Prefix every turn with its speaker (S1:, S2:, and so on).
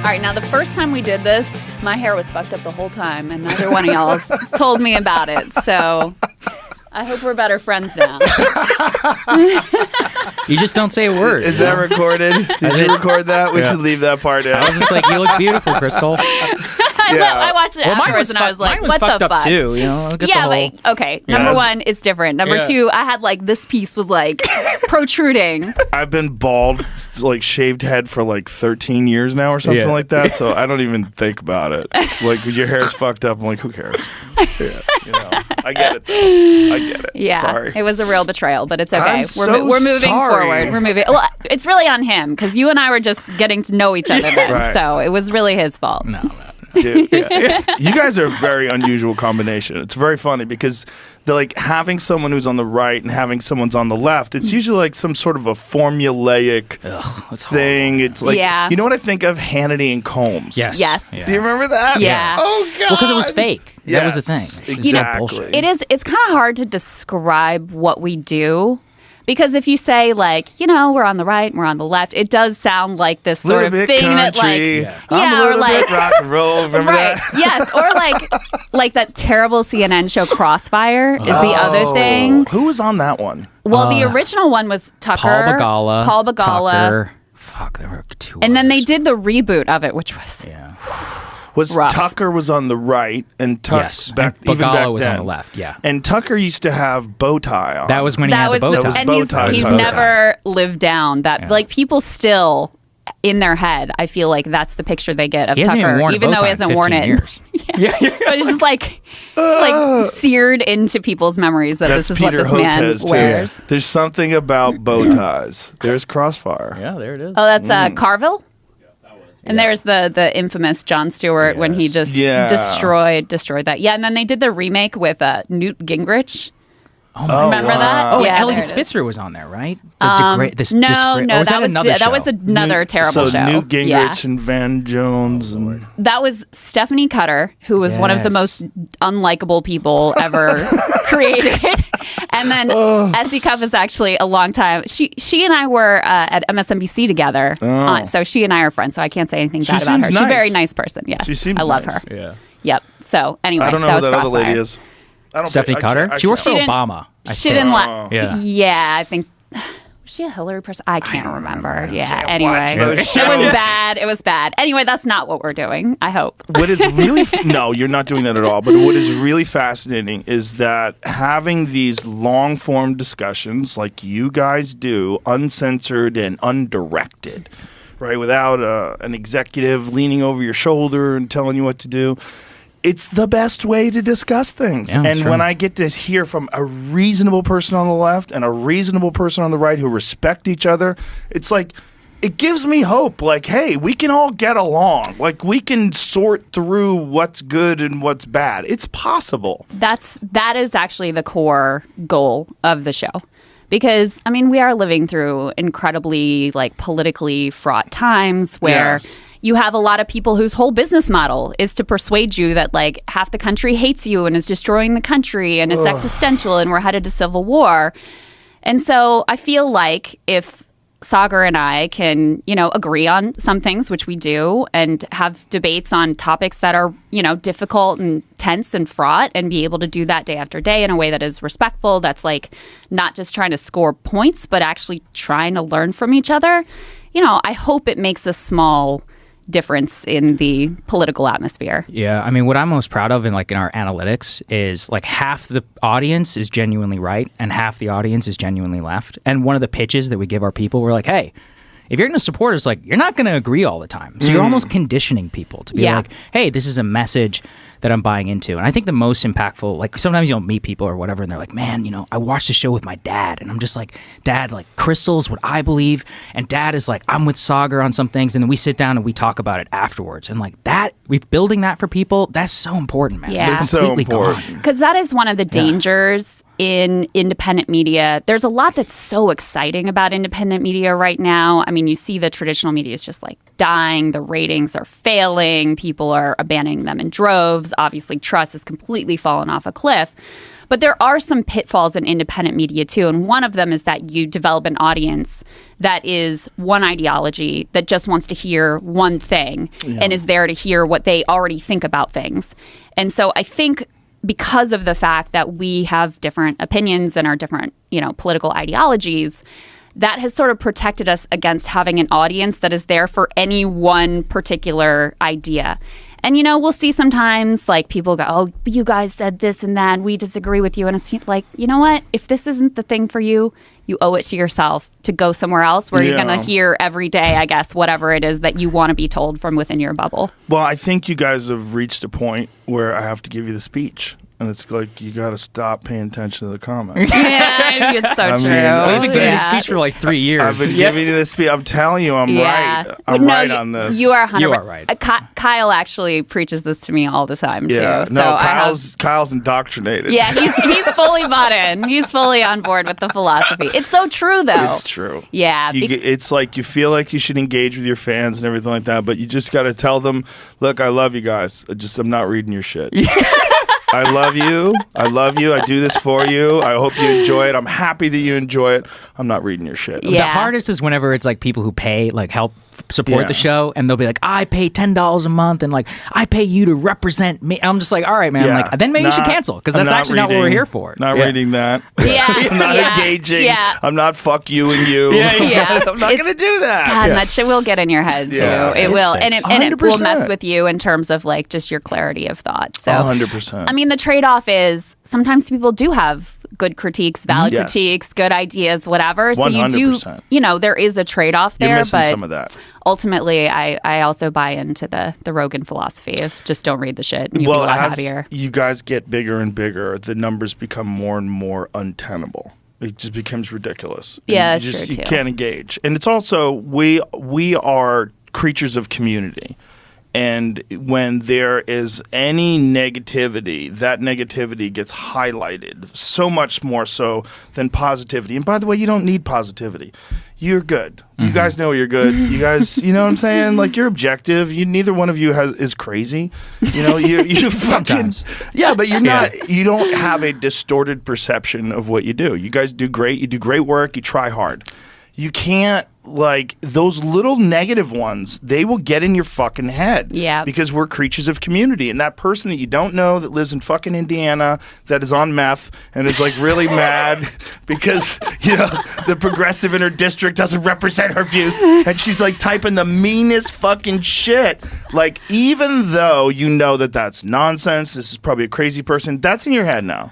S1: All right, now the first time we did this, my hair was fucked up the whole time, and neither one of y'all told me about it. So I hope we're better friends now.
S2: You just don't say a word.
S3: Is that recorded? Did you record that? We should leave that part in.
S2: I was just like, you look beautiful, Krystal.
S1: I watched it afterwards, and I was like, what the fuck?
S2: Too, you know?
S1: Okay. Number one, it's different. Number two, I had like this piece was like protruding.
S3: I've been bald, like shaved head for like 13 years now or something like that, so I don't even think about it. Like, your hair's fucked up, I'm like, who cares? Yeah, you know, I get it, though. I get it.
S1: Yeah,
S3: sorry.
S1: It was a real betrayal, but it's okay.
S3: We're
S1: moving
S3: sorry.
S1: forward. We're moving. Well, it's really on him because you and I were just getting to know each other then,
S3: Right.
S1: so it was really his fault.
S2: No.
S3: Dude, you guys are a very unusual combination. It's very funny because they're like having someone who's on the right and having someone's on the left. It's usually like some sort of a formulaic thing. It's like, you know what I think of? Hannity and Combs.
S1: Yes.
S3: Do you remember that?
S1: Yeah.
S3: Oh, God.
S2: Well, because it was fake. That was the thing.
S3: Exactly.
S1: It's kind of hard to describe what we do. Because if you say, like, you know, we're on the right and we're on the left, it does sound like this sort of thing that, like,
S3: I'm a little bit rock and roll. Remember that?
S1: Yes, or like that terrible CNN show Crossfire is the other thing.
S3: Who was on that one?
S1: Well, the original one was Tucker. Paul Bagala.
S2: Tucker. Fuck, there were two
S1: And then they
S2: others.
S1: did the reboot of it, which was rough.
S3: Tucker was on the right and
S2: Bagala was on the left,
S3: And Tucker used to have bow tie on.
S2: That was when he had the bow tie.
S1: And he's never lived down that. Like, people still, in their head, I feel like that's the picture they get of Tucker, even though he hasn't worn it. But it's just like seared into people's memories that
S3: That's
S1: this is
S3: Peter
S1: what this man
S3: Hotez,
S1: wears.
S3: Too. There's something about bow ties. There's Crossfire.
S2: Yeah, there it is.
S1: Oh, that's Carville? And there's the infamous Jon Stewart when he just destroyed that. Yeah, and then they did the remake with Newt Gingrich.
S2: Oh, my
S1: Remember that?
S2: Oh,
S1: yeah,
S2: Elliot Spitzer was on there, right?
S1: No, that was another terrible show.
S3: So Newt Gingrich and Van Jones. And
S1: that was Stephanie Cutter, who was one of the most unlikable people ever created. And then Essie Cuff is actually a long time. She and I were at MSNBC together, so she and I are friends. So I can't say anything bad about her. She's a very nice person. Yes, I love her.
S3: Yeah.
S1: Yep. So anyway,
S3: I don't know
S1: that
S3: who
S1: was
S3: that other
S1: Crossfire.
S3: lady is.
S2: Stephanie Cutter? She worked for Obama.
S1: She didn't like.
S2: Yeah.
S1: I think. Was she a Hillary person? I can't remember. Yeah. Anyway, it was bad. Anyway, that's not what we're doing. I hope.
S3: What is really no, you're not doing that at all. But what is really fascinating is that having these long form discussions, like you guys do, uncensored and undirected, right, without an executive leaning over your shoulder and telling you what to do. It's the best way to discuss things.
S2: Yeah,
S3: and when I get to hear from a reasonable person on the left and a reasonable person on the right who respect each other, it's like, it gives me hope. Like, hey, we can all get along. Like, we can sort through what's good and what's bad. It's possible.
S1: That is actually the core goal of the show. Because, I mean, we are living through incredibly, like, politically fraught times where you have a lot of people whose whole business model is to persuade you that, like, half the country hates you and is destroying the country and it's existential and we're headed to civil war. And so I feel like if Saagar and I can, you know, agree on some things, which we do, and have debates on topics that are, you know, difficult and tense and fraught, and be able to do that day after day in a way that is respectful, that's like not just trying to score points, but actually trying to learn from each other. You know, I hope it makes a small difference in the political atmosphere.
S2: Yeah, I mean, what I'm most proud of in our analytics is like half the audience is genuinely right and half the audience is genuinely left. And one of the pitches that we give our people, we're like, hey, if you're going to support us, like, you're not going to agree all the time. So you're almost conditioning people to be like, hey, this is a message that I'm buying into. And I think the most impactful, like, sometimes you'll meet people or whatever, and they're like, man, you know, I watched the show with my dad. And I'm just like, Dad, like, Krystal's what I believe. And Dad is like, I'm with Saagar on some things. And then we sit down and we talk about it afterwards. And like that, we're building that for people. That's so important, man.
S1: Yeah.
S2: It's completely
S3: so important.
S2: gone.
S1: Because that is one of the dangers in independent media. There's a lot that's so exciting about independent media right now. I mean, you see the traditional media is just like dying. The ratings are failing. People are abandoning them in droves. Obviously, trust has completely fallen off a cliff. But there are some pitfalls in independent media too, and one of them is that you develop an audience that is one ideology that just wants to hear one thing and is there to hear what they already think about things. And so I think because of the fact that we have different opinions and our different, political ideologies, that has sort of protected us against having an audience that is there for any one particular idea. And, we'll see sometimes like people go, oh, you guys said this and that, and we disagree with you. And it's like, you know what? If this isn't the thing for you, you owe it to yourself to go somewhere else where you're going to hear every day, I guess, whatever it is that you want to be told from within your bubble.
S3: Well, I think you guys have reached a point where I have to give you the speech. And it's like, you got to stop paying attention to the comments.
S1: Yeah, it's so true.
S2: I've been giving you a speech for like 3 years.
S3: I've been giving you this speech. I'm telling you, I'm right. I'm right on this.
S1: You are 100%.
S2: You are right.
S1: Kyle actually preaches this to me all the time, too.
S3: Yeah.
S1: So
S3: No, Kyle's indoctrinated.
S1: Yeah, he's fully bought in. He's fully on board with the philosophy. It's so true, though.
S3: It's true.
S1: Yeah.
S3: It's like you feel like you should engage with your fans and everything like that, but you just got to tell them, look, I love you guys. I'm not reading your shit. I love you. I do this for you. I hope you enjoy it. I'm happy that you enjoy it. I'm not reading your shit.
S2: The hardest is whenever it's like people who pay, like help support the show, and they'll be like, I pay $10 a month, and like I pay you to represent me. I'm just like, all right, man.
S3: Yeah.
S2: Like then maybe you should cancel because that's actually not what we're here for.
S3: Not reading that.
S1: Yeah.
S3: I'm not engaging.
S1: Yeah.
S3: I'm not fuck you and you.
S1: Yeah.
S3: I'm not going to do that.
S1: God, that shit will get in your head too.
S3: Yeah.
S1: It will, and it will
S3: 100%.
S1: mess with you in terms of like just your clarity of thought. So
S3: 100%.
S1: I mean, the trade-off is sometimes people do have good critiques, valid
S3: Yes.
S1: critiques, good ideas, whatever. So
S3: 100%.
S1: you do, there is a trade-off there.
S3: You're missing
S1: but
S3: some of that.
S1: ultimately, I also buy into the Rogan philosophy of just don't read the shit and you'll be a lot happier.
S3: You guys get bigger and bigger, the numbers become more and more untenable. It just becomes ridiculous.
S1: Yeah,
S3: and
S1: that's true,
S3: you
S1: too.
S3: can't engage. And it's also, we are creatures of community. And when there is any negativity, that negativity gets highlighted so much more so than positivity. And by the way, you don't need positivity. You're good. You guys know you're good. You guys, you know what I'm saying? Like, you're objective. Neither one of you is crazy. You
S2: Sometimes.
S3: Yeah, but you're not. You don't have a distorted perception of what you do. You guys do great. You do great work. You try hard. You can't, like, those little negative ones, they will get in your fucking head.
S1: Yeah.
S3: Because we're creatures of community. And that person that you don't know that lives in fucking Indiana that is on meth and is, like, really mad because, the progressive in her district doesn't represent her views. And she's, like, typing the meanest fucking shit. Like, even though you know that that's nonsense, this is probably a crazy person, that's in your head now.